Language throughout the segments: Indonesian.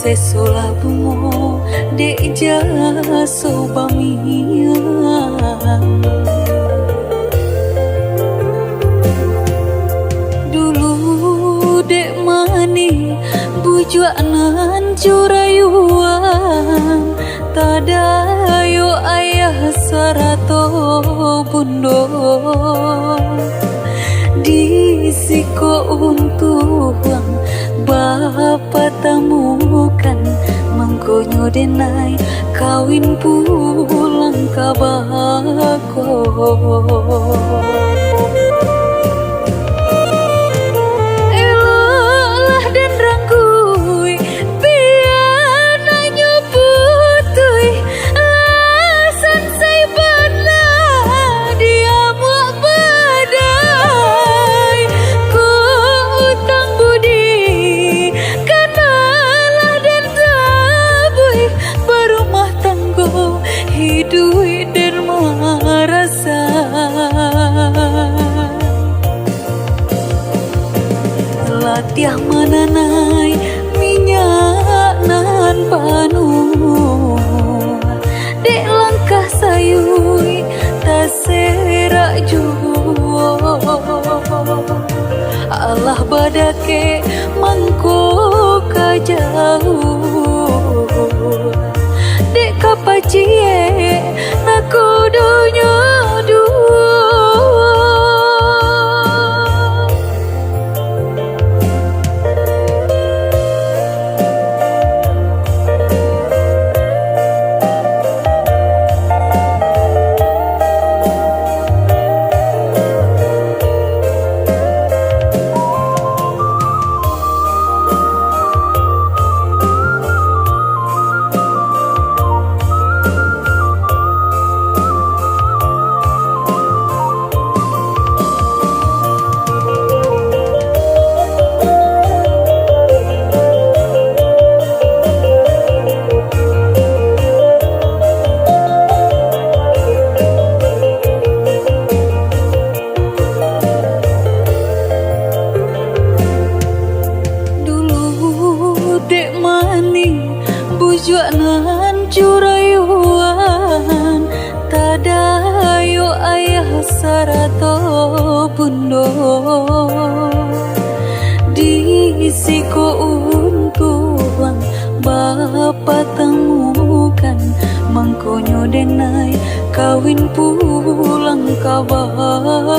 sesolah bungo dek jaso bamiang. Dulu dek mani bujuak nan curayuan, tadayo ayah sarato bundo di siko untuang bapa tamukan mangkonyo denai kawin pulang kabako. Elolah dan ranggui biar nanyo putui asan say bana dia muak badai ko utang budi kanalah dan tabui berumah tanggo hidui derma rasa. Latiah mananai minyak nan panu dek langkah sayui taserak juo Allah badake mangko kajauh dek kapacie nakodonya duo. Bujuak nan curayuan, tadayo ayah sarato bundo di siko untuang bapa temukan mangkonyo denai kawin pulang kabako.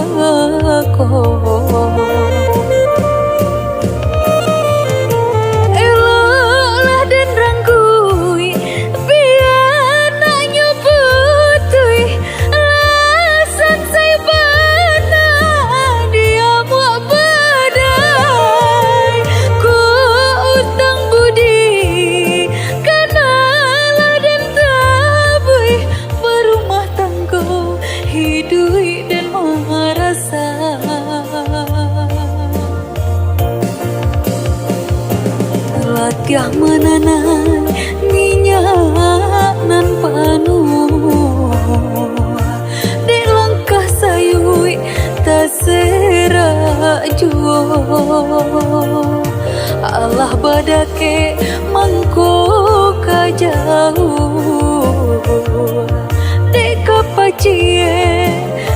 Latiah mananai minyak nan panu dek langkah sayui taserak juo Allah badake mangko kajauh dek kapacie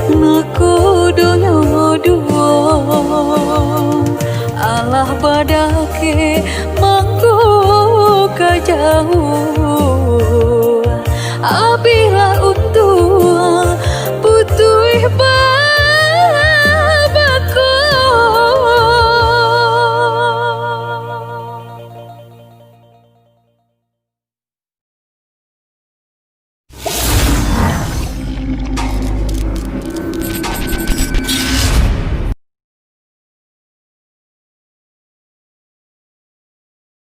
nakodonya duo Allah badake mangko kajauh